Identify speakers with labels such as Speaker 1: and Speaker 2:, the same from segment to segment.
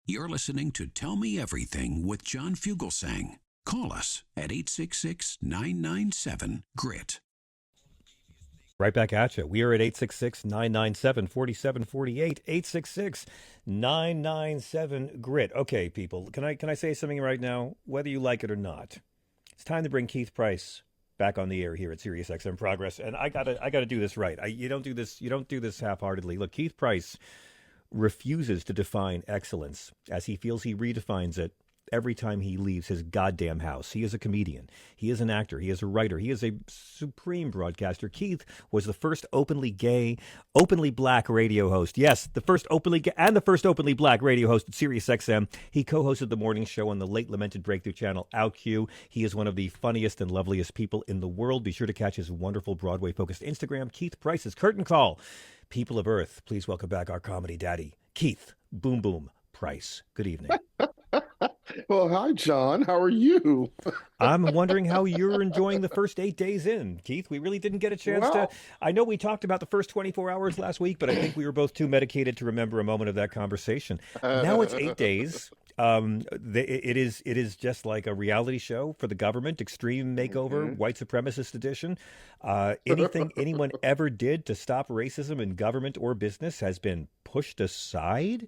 Speaker 1: You're listening to Tell Me Everything with John Fugelsang. Call us at 866-997-GRIT.
Speaker 2: Right back at you. We are at 866-997-4748, 866-997-GRIT. Okay, people, can I say something right now, whether you like it or not? It's time to bring Keith Price back on the air here at SiriusXM Progress, and I gotta do this right. You don't do this half-heartedly. Look, Keith Price refuses to define excellence as he feels he redefines it every time he leaves his goddamn house. He is a comedian. He is an actor. He is a writer. He is a supreme broadcaster. Keith was the first openly gay, openly black radio host. Yes, the first openly gay and the first openly black radio host at SiriusXM. He co-hosted the morning show on the late lamented breakthrough channel OutQ. He is one of the funniest and loveliest people in the world. Be sure to catch his wonderful Broadway-focused Instagram, Keith Price's Curtain Call. People of Earth, please welcome back our comedy daddy, Keith Boom Boom Price. Good evening.
Speaker 3: Well, hi, John. How are you?
Speaker 2: I'm wondering how you're enjoying the first 8 days in, Keith. We really didn't get a chance to. I know we talked about the first 24 hours last week, but I think we were both too medicated to remember a moment of that conversation. Now it's 8 days. It is just like a reality show for the government, extreme makeover, white supremacist edition. Anything anyone ever did to stop racism in government or business has been pushed aside,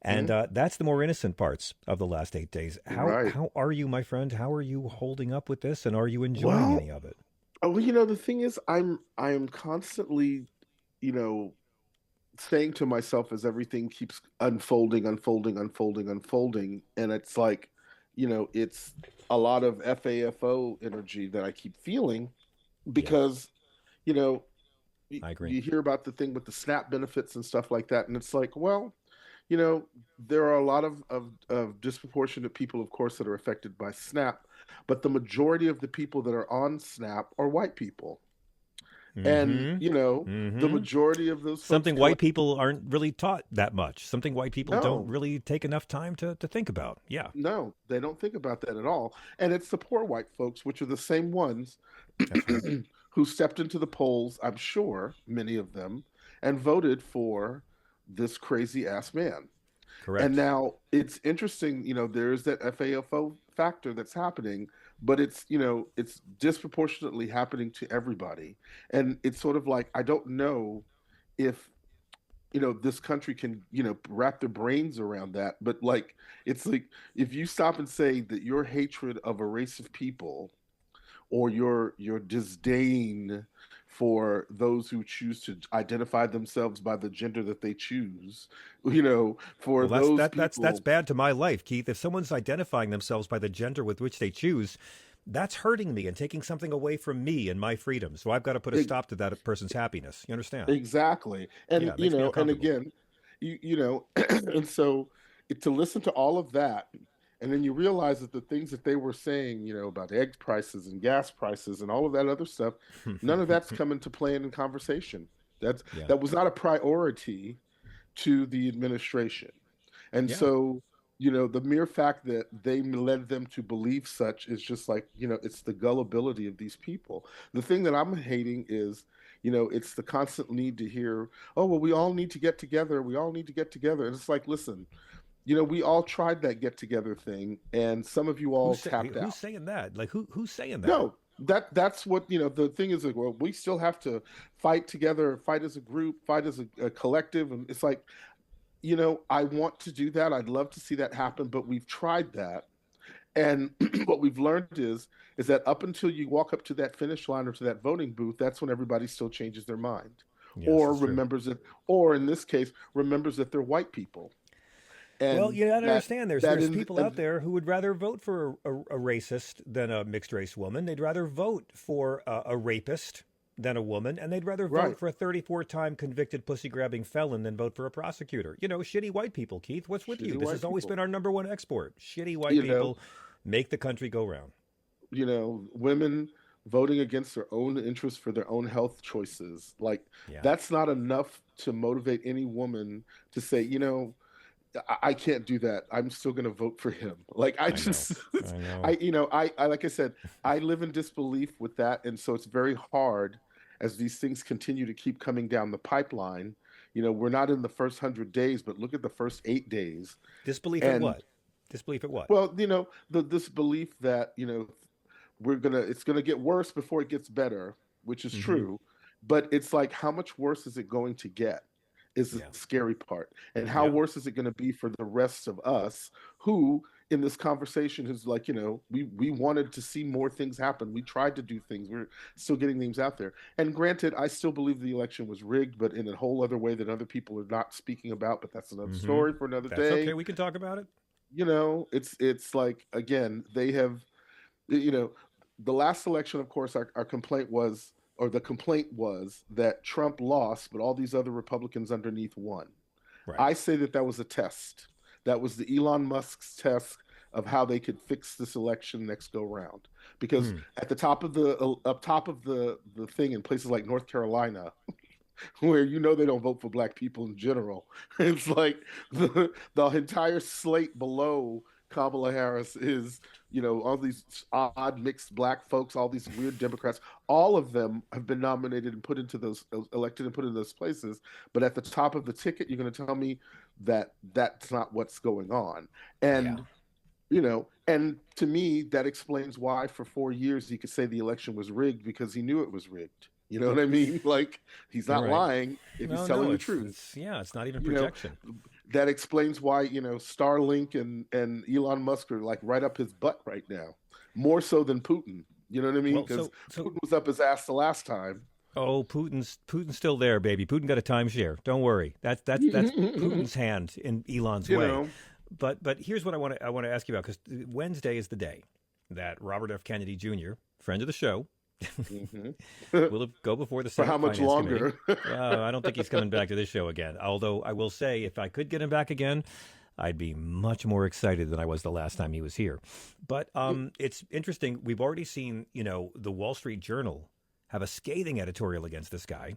Speaker 2: and that's the more innocent parts of the last 8 days. How are you, my friend? How are you holding up with this, and are you enjoying any of it?
Speaker 3: Well, the thing is, I'm constantly, saying to myself as everything keeps unfolding, and it's like, it's a lot of FAFO energy that I keep feeling because,
Speaker 2: I agree.
Speaker 3: you hear about the thing with the SNAP benefits and stuff like that, and it's like, well, there are a lot of disproportionate people, of course, that are affected by SNAP, but the majority of the people that are on SNAP are white people. And, the majority of those folks
Speaker 2: something white people aren't really taught that much. Something white people don't
Speaker 3: No.
Speaker 2: really take enough time to think about. Yeah.
Speaker 3: No, they don't think about that at all. And it's the poor white folks, which are the same ones
Speaker 2: That's right.
Speaker 3: who stepped into the polls, I'm sure, many of them, and voted for this crazy ass man.
Speaker 2: Correct.
Speaker 3: And now it's interesting, there's that FAFO factor that's happening, but it's disproportionately happening to everybody. And it's sort of like, I don't know if, this country can, wrap their brains around that. But like, it's like, if you stop and say that your hatred of a race of people or your disdain for those who choose to identify themselves by the gender that they choose, for
Speaker 2: Well,
Speaker 3: those
Speaker 2: that's
Speaker 3: people.
Speaker 2: bad to my life, Keith. If someone's identifying themselves by the gender with which they choose, that's hurting me and taking something away from me and my freedom. So I've got to put a
Speaker 3: e-
Speaker 2: stop to that person's happiness. You understand?
Speaker 3: exactly.
Speaker 2: Yeah,
Speaker 3: And
Speaker 2: it makes me
Speaker 3: and
Speaker 2: uncomfortable.
Speaker 3: again, and so to listen to all of that, and then you realize that the things that they were saying, about egg prices and gas prices and all of that other stuff, none of that's come into play in conversation.
Speaker 2: Yeah.
Speaker 3: That was not a priority to the administration. And
Speaker 2: Yeah.
Speaker 3: so, the mere fact that they led them to believe such is just like, it's the gullibility of these people. The thing that I'm hating is, it's the constant need to hear, oh, well, we all need to get together. We all need to get together. And it's like, listen, we all tried that get together thing, and some of you all tapped
Speaker 2: Who's
Speaker 3: out.
Speaker 2: saying that? Like who's saying that?
Speaker 3: No, that's what the thing is. Like, well, we still have to fight together, fight as a group, fight as a collective, and it's like, I want to do that. I'd love to see that happen, but we've tried that. And what we've learned is that up until you walk up to that finish line or to that voting booth, that's when everybody still changes their mind,
Speaker 2: Yes,
Speaker 3: or
Speaker 2: that's true.
Speaker 3: remembers it, or in this case, remembers that they're white people,
Speaker 2: Well,
Speaker 3: and
Speaker 2: you got to
Speaker 3: that
Speaker 2: understand.
Speaker 3: that
Speaker 2: There's
Speaker 3: in
Speaker 2: people out
Speaker 3: and
Speaker 2: there who would rather vote for a racist than a mixed race woman. They'd rather vote for a rapist than a woman, and they'd rather
Speaker 3: right,
Speaker 2: vote for a 34-time convicted pussy grabbing felon than vote for a prosecutor. Shitty white people, Keith. What's with you?
Speaker 3: shitty
Speaker 2: This
Speaker 3: white
Speaker 2: has always been
Speaker 3: people.
Speaker 2: our number one export. Shitty white
Speaker 3: You know,
Speaker 2: people make the country go round.
Speaker 3: women voting against their own interests for their own health choices. Like,
Speaker 2: Yeah,
Speaker 3: that's not enough to motivate any woman to say, I can't do that. I'm still going to vote for him. Like, I
Speaker 2: I know.
Speaker 3: just,
Speaker 2: I know.
Speaker 3: I, like I said, I live in disbelief with that. And so it's very hard as these things continue to keep coming down the pipeline, we're not in the first 100 days, but look at the first 8 days.
Speaker 2: Disbelief at
Speaker 3: And
Speaker 2: what? Disbelief at what?
Speaker 3: well, this belief that, it's gonna get worse before it gets better, which is
Speaker 2: Hmm.
Speaker 3: true, but it's like, how much worse is it going to get? Is the
Speaker 2: Yeah.
Speaker 3: scary part, and how
Speaker 2: Yeah.
Speaker 3: worse is it going to be for the rest of us who, in this conversation, is like, we wanted to see more things happen. We tried to do things. We're still getting things out there. And granted, I still believe the election was rigged, but in a whole other way that other people are not speaking about. But that's another
Speaker 2: Hmm.
Speaker 3: story for another
Speaker 2: That's okay.
Speaker 3: day.
Speaker 2: We can talk about it.
Speaker 3: It's like, again, they have, you know, the last election, of course, our complaint was, or the complaint was that Trump lost, but all these other Republicans underneath won.
Speaker 2: Right.
Speaker 3: I say that was a test. That was the Elon Musk's test of how they could fix this election next go round. Because
Speaker 2: Hmm.
Speaker 3: at the top of the up top of the thing in places like North Carolina, where they don't vote for black people in general. It's like the entire slate below Kamala Harris is, all these odd mixed black folks, all these weird Democrats, all of them have been nominated and put into those, elected and put in those places. But at the top of the ticket, you're going to tell me that that's not what's going on.
Speaker 2: Yeah.
Speaker 3: And to me, that explains why for 4 years he could say the election was rigged, because he knew it was rigged. You know what I mean? Like, he's
Speaker 2: All
Speaker 3: not
Speaker 2: right.
Speaker 3: lying if he's
Speaker 2: No,
Speaker 3: telling
Speaker 2: no,
Speaker 3: the truth.
Speaker 2: it's not even
Speaker 3: You know,
Speaker 2: projection.
Speaker 3: that explains why, Starlink and Elon Musk are like right up his butt right now, more so than Putin. You know what I mean?
Speaker 2: Well,
Speaker 3: Because
Speaker 2: so
Speaker 3: Putin was up his ass the last time.
Speaker 2: oh, Putin's still there, baby. Putin got a timeshare. Don't worry. That's Putin's hand in Elon's
Speaker 3: You
Speaker 2: way.
Speaker 3: know,
Speaker 2: But here's what I want to ask you about, because Wednesday is the day that Robert F. Kennedy Jr., friend of the show,
Speaker 3: hmm
Speaker 2: will go before the
Speaker 3: for
Speaker 2: Senate
Speaker 3: how much
Speaker 2: Finance Committee.
Speaker 3: longer?
Speaker 2: I don't think he's coming back to this show again. Although I will say, if I could get him back again, I'd be much more excited than I was the last time he was here. But it's interesting. We've already seen, the Wall Street Journal have a scathing editorial against this guy.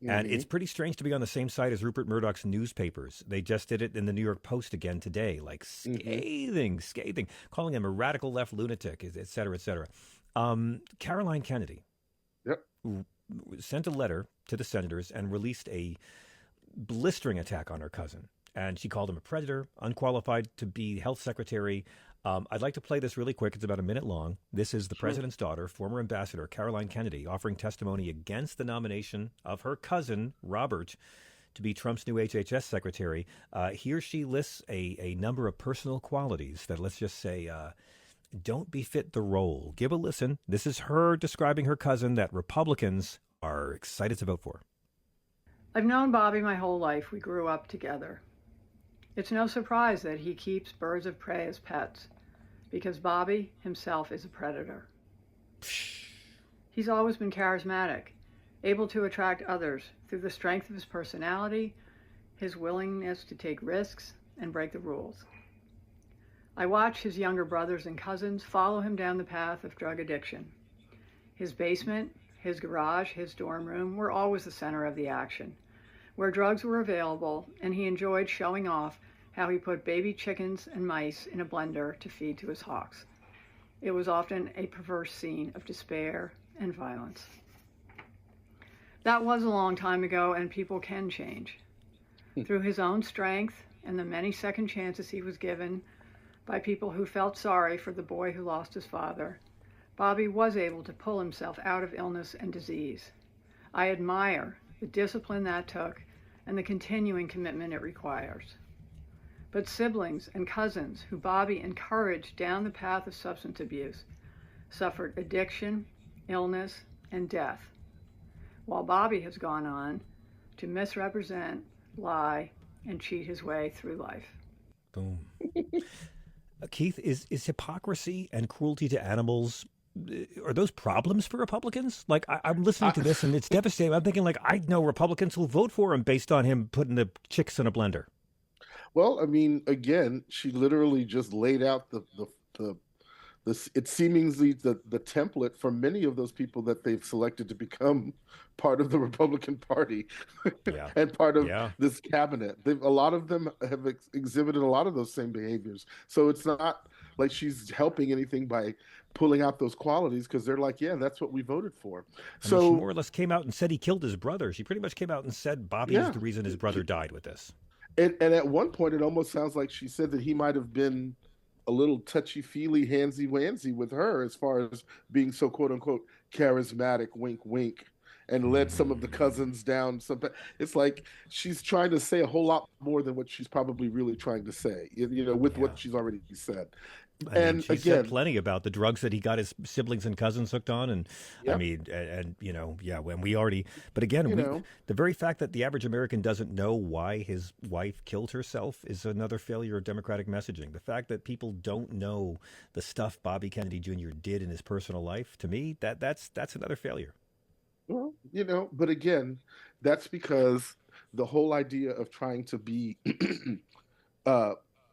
Speaker 2: And
Speaker 3: hmm
Speaker 2: it's pretty strange to be on the same side as Rupert Murdoch's newspapers. They just did it in the New York Post again today, like
Speaker 3: hmm
Speaker 2: scathing, calling him a radical left lunatic, et cetera, et cetera. Caroline Kennedy
Speaker 3: Yep.
Speaker 2: sent a letter to the senators and released a blistering attack on her cousin. And she called him a predator, unqualified to be health secretary. I'd like to play this really quick. It's about a minute long. This is the
Speaker 3: Sure.
Speaker 2: president's daughter, former ambassador Caroline Kennedy, offering testimony against the nomination of her cousin, Robert, to be Trump's new HHS secretary. Here she lists a number of personal qualities that, let's just say, don't befit the role. Give a listen. This is her describing her cousin that Republicans are excited to vote for.
Speaker 4: I've known Bobby my whole life. We grew up together. It's no surprise that he keeps birds of prey as pets, because Bobby himself is a predator. He's always been charismatic, able to attract others through the strength of his personality, his willingness to take risks and break the rules. I watch his younger brothers and cousins follow him down the path of drug addiction. His basement, his garage, his dorm room were always the center of the action, where drugs were available, and he enjoyed showing off how he put baby chickens and mice in a blender to feed to his hawks. It was often a perverse scene of despair and violence. That was a long time ago, and people can change. Through his own strength and the many second chances he was given by people who felt sorry for the boy who lost his father, Bobby was able to pull himself out of illness and disease. I admire the discipline that took and the continuing commitment it requires. But siblings and cousins who Bobby encouraged down the path of substance abuse suffered addiction, illness, and death, while Bobby has gone on to misrepresent, lie, and cheat his way through life.
Speaker 2: Boom. Keith, is hypocrisy and cruelty to animals, are those problems for Republicans? Like, I'm listening to this and it's devastating. I'm thinking, like, I know Republicans will vote for him based on him putting the chicks in a blender.
Speaker 3: Well, I mean, again, she literally just laid out it's seemingly the template for many of those people that they've selected to become part of the Republican Party
Speaker 2: Yeah.
Speaker 3: and part of
Speaker 2: Yeah.
Speaker 3: this cabinet. A lot of them have exhibited a lot of those same behaviors. So it's not like she's helping anything by pulling out those qualities because they're like, yeah, that's what we voted for.
Speaker 2: I mean, she
Speaker 3: So
Speaker 2: more or less came out and said he killed his brother. She pretty much came out and said Bobby's
Speaker 3: yeah,
Speaker 2: the reason his brother died with this.
Speaker 3: and at one point it almost sounds like she said that he might have been a little touchy feely, handsy wandsy with her as far as being so quote unquote charismatic, wink wink, and led some of the cousins down. Some, it's like she's trying to say a whole lot more than what she's probably really trying to say. With
Speaker 2: Yeah.
Speaker 3: what she's already said.
Speaker 2: I mean,
Speaker 3: And
Speaker 2: she said
Speaker 3: again,
Speaker 2: plenty about the drugs that he got his siblings and cousins hooked on, and I
Speaker 3: yep,
Speaker 2: mean, yeah, when we already, but again,
Speaker 3: you know,
Speaker 2: the very fact that the average American doesn't know why his wife killed herself is another failure of Democratic messaging. The fact that people don't know the stuff Bobby Kennedy Jr. did in his personal life, to me, that's another failure.
Speaker 3: well, but again, that's because the whole idea of trying to be uh,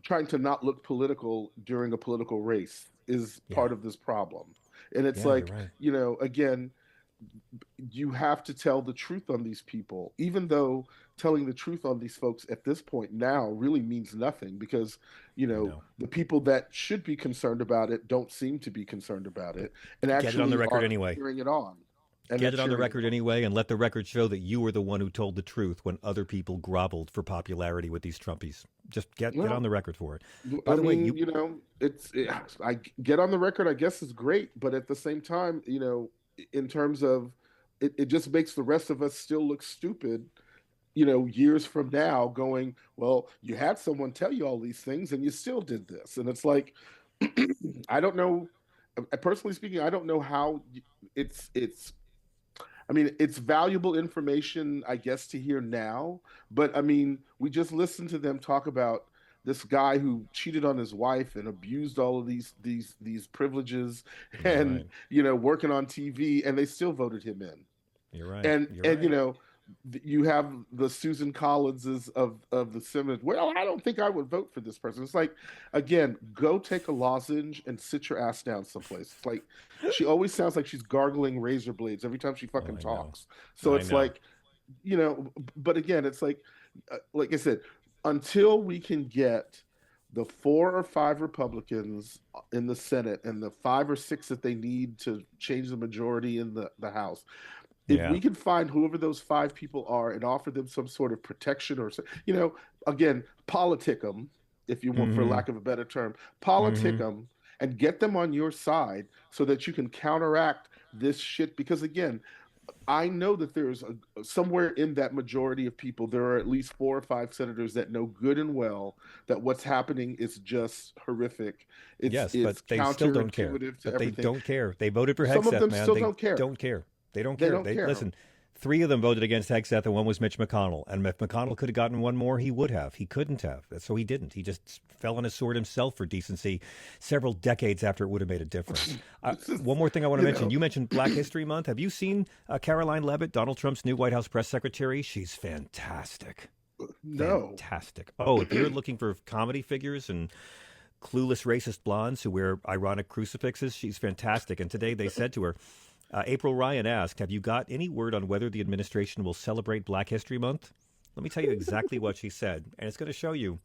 Speaker 3: trying to not look political during a political race is
Speaker 2: Yeah,
Speaker 3: part of this problem. And it's
Speaker 2: yeah, you're
Speaker 3: like,
Speaker 2: right.
Speaker 3: again, you have to tell the truth on these people, even though telling the truth on these folks at this point now really means nothing because,
Speaker 2: I know.
Speaker 3: the people that should be concerned about it don't seem to be concerned about it and
Speaker 2: Get it on the
Speaker 3: actually
Speaker 2: record
Speaker 3: are
Speaker 2: anyway.
Speaker 3: cheering it on. And they're
Speaker 2: Get it on the
Speaker 3: cheering it
Speaker 2: record
Speaker 3: on.
Speaker 2: anyway, and let the record show that you were the one who told the truth when other people groveled for popularity with these Trumpies. Just get on
Speaker 3: Well,
Speaker 2: the record for it. By
Speaker 3: I
Speaker 2: the way,
Speaker 3: mean,
Speaker 2: you
Speaker 3: I get on the record, I guess is great, but at the same time, in terms of it just makes the rest of us still look stupid, years from now going, well, you had someone tell you all these things and you still did this. And it's like, I don't know, personally speaking, I don't know how it's I mean, it's valuable information, I guess, to hear now. But I mean, we just listened to them talk about this guy who cheated on his wife and abused all of these privileges,
Speaker 2: you're
Speaker 3: and
Speaker 2: right.
Speaker 3: working on TV, and they still voted him in.
Speaker 2: You're right. You're
Speaker 3: And
Speaker 2: right.
Speaker 3: you have the Susan Collinses of the Simmons. Well, I don't think I would vote for this person. It's like, again, go take a lozenge and sit your ass down someplace. It's like she always sounds like she's gargling razor blades every time she
Speaker 2: Oh,
Speaker 3: fucking
Speaker 2: I know.
Speaker 3: talks. So
Speaker 2: I
Speaker 3: it's
Speaker 2: know.
Speaker 3: like, but again, it's like I said, until we can get the 4 or 5 Republicans in the Senate and the 5 or 6 that they need to change the majority in the House, if
Speaker 2: Yeah.
Speaker 3: we can find whoever those 5 people are and offer them some sort of protection or, again, politic them, if you want, for
Speaker 2: Mm-hmm.
Speaker 3: lack of a better term, politic
Speaker 2: Mm-hmm.
Speaker 3: them and get them on your side so that you can counteract this shit. Because again, I know that there's somewhere in that majority of people, there are at least 4 or 5 senators that know good and well that what's happening is just horrific. It's
Speaker 2: Yes, but
Speaker 3: it's
Speaker 2: they still don't care.
Speaker 3: counterintuitive to
Speaker 2: But they
Speaker 3: everything.
Speaker 2: don't care. They voted for
Speaker 3: Some of
Speaker 2: Hegseth,
Speaker 3: them
Speaker 2: man.
Speaker 3: still
Speaker 2: They
Speaker 3: don't care.
Speaker 2: don't care. They don't
Speaker 3: They
Speaker 2: care.
Speaker 3: don't
Speaker 2: They
Speaker 3: care.
Speaker 2: listen. 3 of them voted against Hegseth, and one was Mitch McConnell. And if McConnell could have gotten one more, he would have. He couldn't have. So he didn't. He just fell on his sword himself for decency several decades after it would have made a difference.
Speaker 3: This is,
Speaker 2: One more thing I want to
Speaker 3: you
Speaker 2: mention.
Speaker 3: know,
Speaker 2: You mentioned Black History Month. Have you seen Caroline Levitt, Donald Trump's new White House press secretary? She's fantastic.
Speaker 3: no.
Speaker 2: Fantastic. Oh, if you're looking for comedy figures and clueless racist blondes who wear ironic crucifixes, she's fantastic. And today they said to her, April Ryan asked, have you got any word on whether the administration will celebrate Black History Month? Let me tell you exactly what she said, and it's going to show you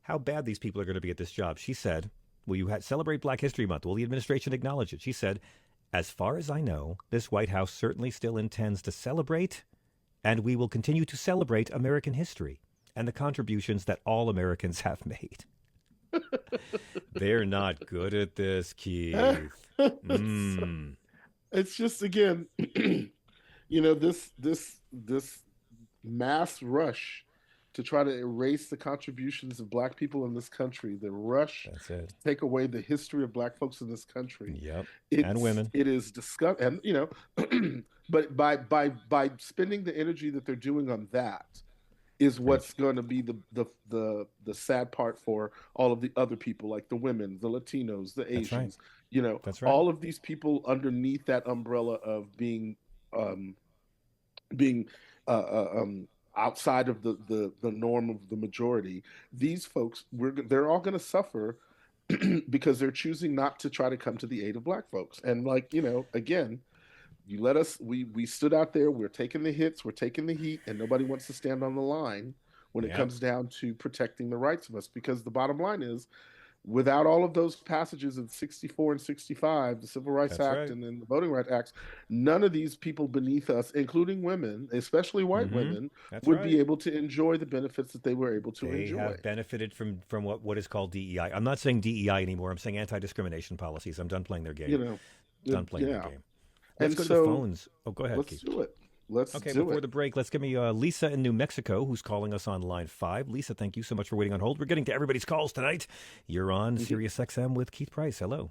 Speaker 2: how bad these people are going to be at this job. She said, will you celebrate Black History Month? Will the administration acknowledge it? She said, as far as I know, this White House certainly still intends to celebrate, and we will continue to celebrate American history and the contributions that all Americans have made. They're not good at this, Keith. Mm.
Speaker 3: It's just, again, this mass rush to try to erase the contributions of Black people in this country, the rush
Speaker 2: That's it.
Speaker 3: to take away the history of Black folks in this country.
Speaker 2: Yep. And
Speaker 3: It's
Speaker 2: women.
Speaker 3: it is disgust, and but by spending the energy that they're doing on that is what's
Speaker 2: Preach.
Speaker 3: going to be the sad part for all of the other people, like the women, the Latinos, the
Speaker 2: That's right.
Speaker 3: Asians,
Speaker 2: That's right.
Speaker 3: all of these people underneath that umbrella of um, being uh, outside of the norm of the majority. These folks, they're all going to suffer because they're choosing not to try to come to the aid of Black folks. And like, again, you let us, we stood out there, we're taking the hits, we're taking the heat, and nobody wants to stand on the line when it
Speaker 2: Yep.
Speaker 3: comes down to protecting the rights of us. Because the bottom line is, without all of those passages in 64 and 65, the Civil Rights
Speaker 2: That's
Speaker 3: Act
Speaker 2: right.
Speaker 3: and then the Voting Rights Acts, none of these people beneath us, including women, especially white women,
Speaker 2: That's
Speaker 3: would
Speaker 2: right.
Speaker 3: be able to enjoy the benefits that they were able to
Speaker 2: They
Speaker 3: enjoy.
Speaker 2: have benefited from what is called DEI. I'm not saying DEI anymore. I'm saying anti-discrimination policies. I'm done playing their game.
Speaker 3: You know,
Speaker 2: Done playing their
Speaker 3: yeah.
Speaker 2: game. Let's
Speaker 3: And
Speaker 2: go to the
Speaker 3: so
Speaker 2: phones. Oh, go ahead,
Speaker 3: let's
Speaker 2: Keith.
Speaker 3: do it. Let's
Speaker 2: Okay,
Speaker 3: do
Speaker 2: before
Speaker 3: it.
Speaker 2: the break, let's give me Lisa in New Mexico, who's calling us on line 5. Lisa, thank you so much for waiting on hold. We're getting to everybody's calls tonight. You're on Sirius XM with Keith Price. Hello.